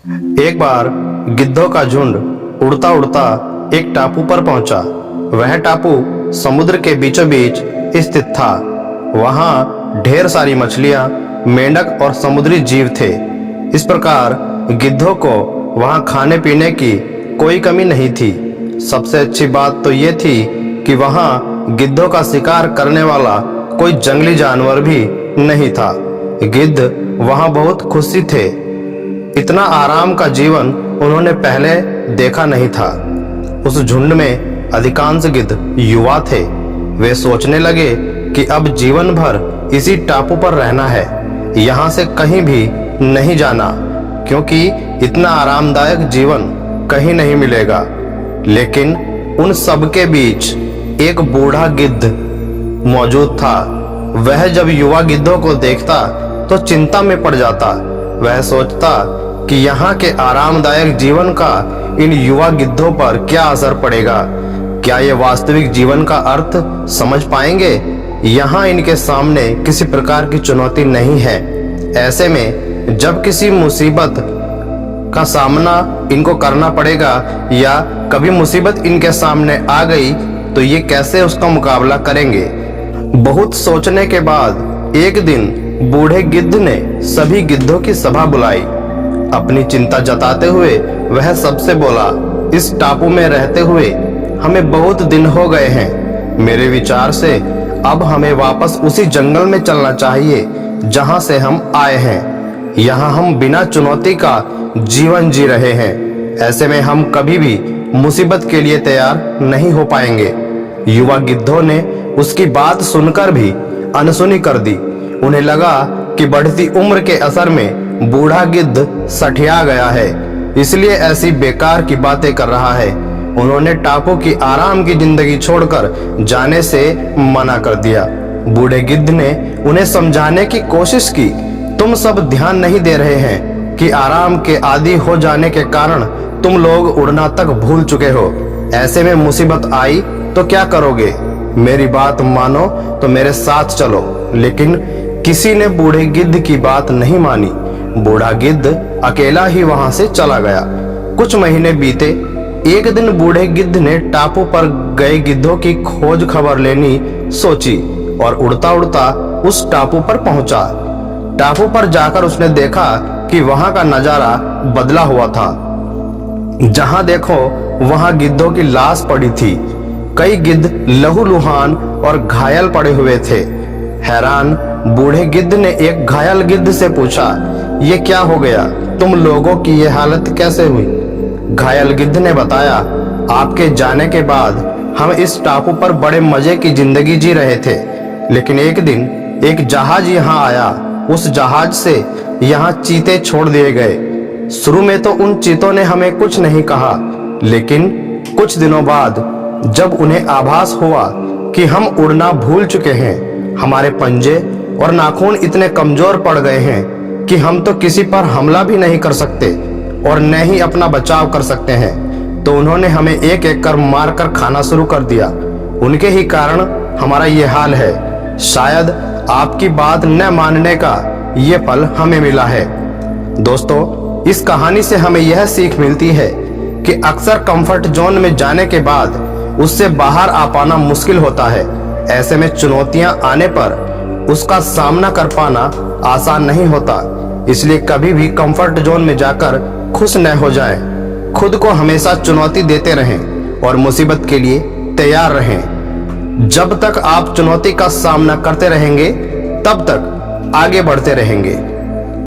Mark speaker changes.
Speaker 1: एक बार गिद्धों का झुंड उड़ता उड़ता एक टापू पर पहुंचा। वह टापू समुद्र के बीचों बीच स्थित था। वहां ढेर सारी मछलियां, मेंढक और समुद्री जीव थे। इस प्रकार गिद्धों को वहां खाने पीने की कोई कमी नहीं थी। सबसे अच्छी बात तो ये थी कि वहां गिद्धों का शिकार करने वाला कोई जंगली जानवर भी नहीं था। गिद्ध वहां बहुत खुशी थे। इतना आराम का जीवन उन्होंने पहले देखा नहीं था। उस झुंड में अधिकांश गिद्ध युवा थे। वे सोचने लगे कि अब जीवन भर इसी टापू पर रहना है, यहाँ से कहीं भी नहीं जाना, क्योंकि इतना आरामदायक जीवन कहीं नहीं मिलेगा। लेकिन उन सब के बीच एक बूढ़ा गिद्ध मौजूद था। वह जब युवा गिद्धों को देखता तो चिंता में पड़ जाता। वह सोचता कि यहाँ के आरामदायक जीवन का इन युवा गिद्धों पर क्या असर पड़ेगा। क्या ये वास्तविक जीवन का अर्थ समझ पाएंगे? यहाँ इनके सामने किसी प्रकार की चुनौती नहीं है। ऐसे में जब किसी मुसीबत का सामना इनको करना पड़ेगा या कभी मुसीबत इनके सामने आ गई तो ये कैसे उसका मुकाबला करेंगे? बहुत सोचने के बाद एक दिन बूढ़े गिद्ध ने सभी गिद्धों की सभा बुलाई। अपनी चिंता जताते हुए वह सबसे बोला, इस टापू में रहते हुए हमें बहुत दिन हो गए हैं। मेरे विचार से अब हमें वापस उसी जंगल में चलना चाहिए जहां से हम आए हैं। यहाँ हम बिना चुनौती का जीवन जी रहे हैं। ऐसे में हम कभी भी मुसीबत के लिए तैयार नहीं हो पाएंगे। युवा गिद्धों ने उसकी बात सुनकर भी अनसुनी कर दी। उन्हें लगा कि बढ़ती उम्र के असर में बूढ़ा गिद्ध सठिया गया है, इसलिए ऐसी बेकार की बातें कर रहा है। उन्होंने टापू की आराम की जिंदगी छोड़कर जाने से मना कर दिया। बूढ़े गिद्ध ने उन्हें समझाने की कोशिश की, तुम सब ध्यान नहीं दे रहे हैं कि आराम के आदी हो जाने के कारण तुम लोग उड़ना तक भूल चुके हो। ऐसे में मुसीबत आई तो क्या करोगे? मेरी बात मानो तो मेरे साथ चलो। लेकिन किसी ने बूढ़े गिद्ध की बात नहीं मानी। बूढ़ा गिद्ध अकेला ही वहां से चला गया। कुछ महीने बीते। एक दिन बूढ़े गिद्ध ने टापू पर गए गिद्धों की खोज खबर लेनी सोची और उड़ता उड़ता उस टापू पर पहुंचा। टापू पर जाकर उसने देखा कि वहां का नजारा बदला हुआ था। जहां देखो वहां गिद्धों की लाश पड़ी थी। कई गिद्ध लहूलुहान और घायल पड़े हुए थे। हैरान बूढ़े गिद्ध ने एक घायल गिद्ध से पूछा, ये क्या हो गया? तुम लोगों की ये हालत कैसे हुई? घायल गिद्ध ने बताया, आपके जाने के बाद हम इस टापू पर बड़े मजे की जिंदगी जी रहे थे। लेकिन एक दिन एक जहाज यहाँ आया। उस जहाज से यहाँ चीते छोड़ दिए गए। शुरू में तो उन चीतों ने हमें कुछ नहीं कहा, लेकिन कुछ दिनों बाद जब उन्हें आभास हुआ कि हम उड़ना भूल चुके हैं, हमारे पंजे और नाखून इतने कमजोर पड़ गए हैं कि हम तो किसी पर हमला भी नहीं कर सकते और न ही अपना बचाव कर सकते हैं, तो उन्होंने हमें एक एक कर मार कर खाना शुरू कर दिया। उनके ही कारण हमारा ये हाल है। शायद आपकी बात न मानने का ये फल हमें मिला है। दोस्तों, इस कहानी से हमें यह सीख मिलती है कि अक्सर कंफर्ट जोन में जाने के बाद उससे बाहर आ पाना मुश्किल होता है। ऐसे में चुनौतियां आने पर उसका सामना कर पाना आसान नहीं होता। इसलिए कभी भी कंफर्ट जोन में जाकर खुश न हो जाएं। खुद को हमेशा चुनौती देते रहें और मुसीबत के लिए तैयार रहें। जब तक आप चुनौती का सामना करते रहेंगे, तब तक आगे बढ़ते रहेंगे।